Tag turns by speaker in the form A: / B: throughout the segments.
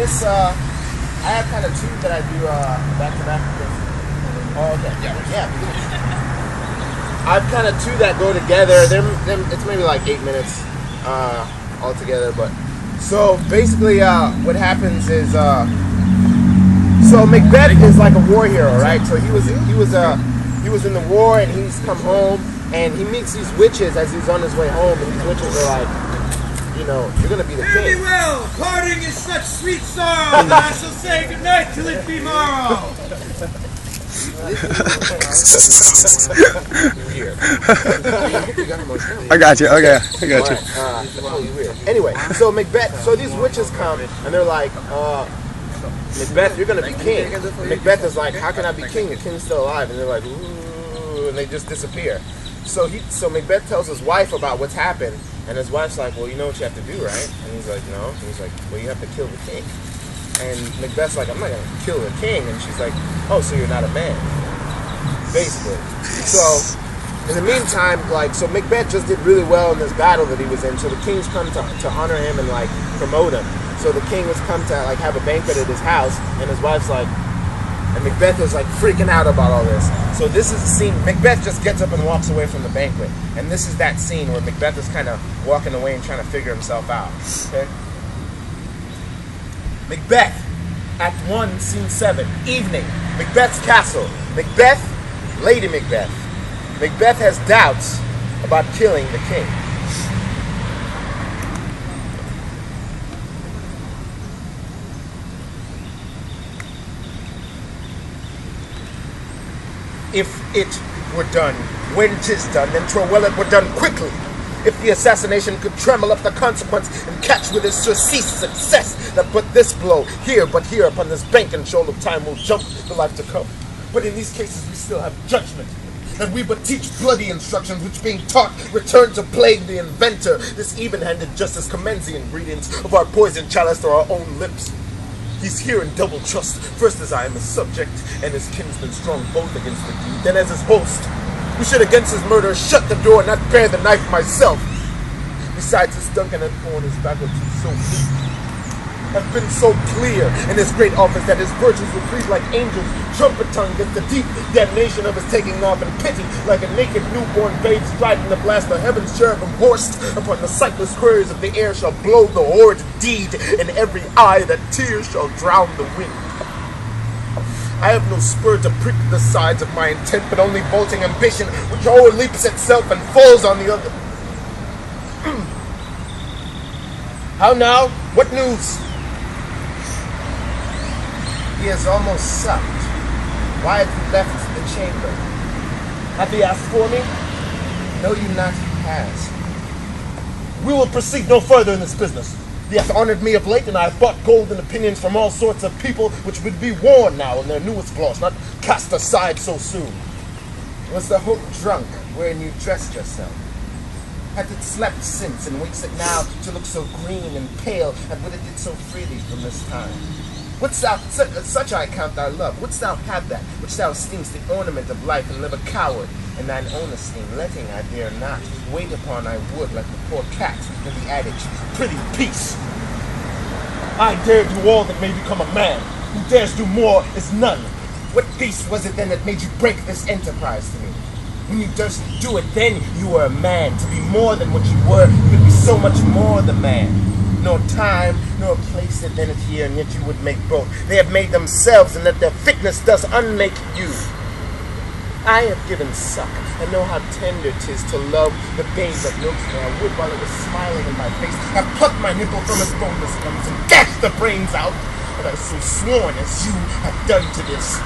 A: this, I have kind of two that I do back to back. Oh, okay. Yeah. I've kind of two that go together. It's maybe like 8 minutes all together. But so basically, what happens is, so Macbeth is like a war hero, right? So he was in the war, and he's come home, and he meets these witches as he's on his way home, and these witches are like, you know, you're gonna be the king.
B: Very well. Parting is such sweet sorrow that I shall say goodnight till it be morrow.
C: I got you. Okay, I got you.
A: Anyway, so Macbeth. So these witches come, and they're like, Macbeth, you're gonna be king. Macbeth is like, how can I be king? The king's still alive. And they're like, ooh, and they just disappear. So Macbeth tells his wife about what's happened, and his wife's like, well, you know what you have to do, right? And he's like, no. And he's like, well, you have to kill the king. And Macbeth's like, I'm not gonna kill the king. And she's like, oh, so you're not a man, basically. So in the meantime, like, so Macbeth just did really well in this battle that he was in. So the king's come to honor him and like promote him. So the king has come to like have a banquet at his house, and his wife's like, and Macbeth is like freaking out about all this. So this is the scene. Macbeth just gets up and walks away from the banquet, and this is that scene where Macbeth is kind of walking away and trying to figure himself out. Okay. Macbeth, Act 1, Scene 7, evening. Macbeth's castle. Macbeth, Lady Macbeth. Macbeth has doubts about killing the king. If it were done, when 'tis done, then 'twere well it were done quickly. If the assassination could tremble up the consequence and catch with its surcease success, that but this blow, here but here upon this bank and shoal of time will jump the life to come. But in these cases we still have judgment, and we but teach bloody instructions, which being taught return to plague the inventor. This even-handed justice commends the ingredients of our poison chalice to our own lips. He's here in double trust, first as I am his subject, and his kinsman strong both against the deed, then as his host, who should against his murder shut the door and not bear the knife myself. Besides, this Duncan had borne his faculties so deep, have been so clear in his great office that his virtues will breathe like angels, trumpet tongue against the deep damnation of his taking off, and pity like a naked newborn babe striding the blast of heaven's cherubim horsed upon the sightless queries of the air shall blow the horrid deed in every eye that tears shall drown the wind. I have no spur to prick the sides of my intent, but only vaulting ambition which o'erleaps itself and falls on the other. How now? What news? He has almost supped. Why have you left the chamber? Hath he asked for me? Know you not he has. We will proceed no further in this business. He hath honored me of late, and I have bought golden opinions from all sorts of people, which would be worn now in their newest gloss, not cast aside so soon. Was the hope drunk wherein you dressed yourself? Hath it slept since, and wakes it now to look so green and pale, and would it did so freely from this time? Wouldst thou, such I count thy love, wouldst thou have that, which thou esteem'st the ornament of life, and live a coward in thine own esteem, letting I dare not wait upon I would like the poor cat in the adage, pretty peace. I dare do all that may become a man, who dares do more is none. What beast was it then that made you break this enterprise to me? When you durst do it, then you were a man. To be more than what you were, you would be so much more the man. Nor time, nor place it then it here, and yet you would make both. They have made themselves, and that their fitness does unmake you. I have given suck, and know how tender 'tis to love the babe that milks me. I would, while it was smiling in my face, have plucked my nipple from its boneless gums and gashed the brains out, but I so sworn as you have done to this.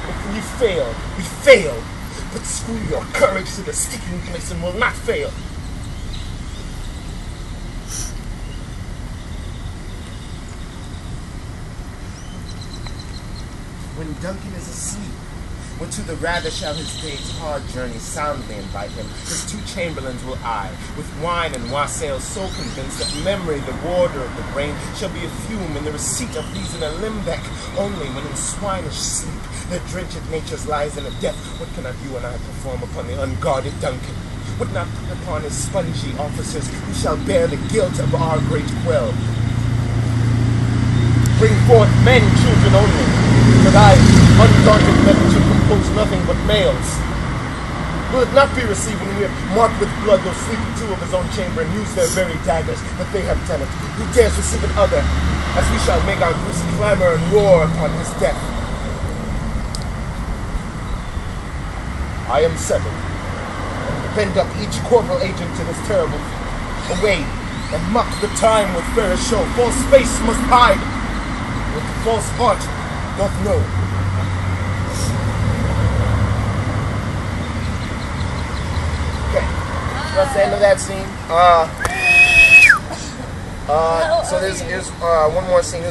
A: But we failed, we failed. But screw your courage to the sticking place and will not fail. When Duncan is asleep, what to the rather shall his day's hard journey soundly invite him, his two chamberlains will eye, with wine and wassail so convinced that memory, the warder of the brain, shall be a fume in the receipt of reason a limbeck, only when in swinish sleep their drenched natures lies in a death. What cannot you and I perform upon the unguarded Duncan? Would not put upon his spongy officers, who shall bear the guilt of our great quell. bring forth men, children only. But I, undaunted metal, should compose nothing but males. Will it not be received when we have marked with blood those sleepy two of his own chamber and use their very daggers that they have tenant? Who dares receive another, as we shall make our goose clamor and roar upon his death? I am settled. Bend up each corporal agent to this terrible feat. Away, and mock the time with fair show. False face must hide, what the false heart doth know. Okay, that's the end of that scene. So there's one more scene.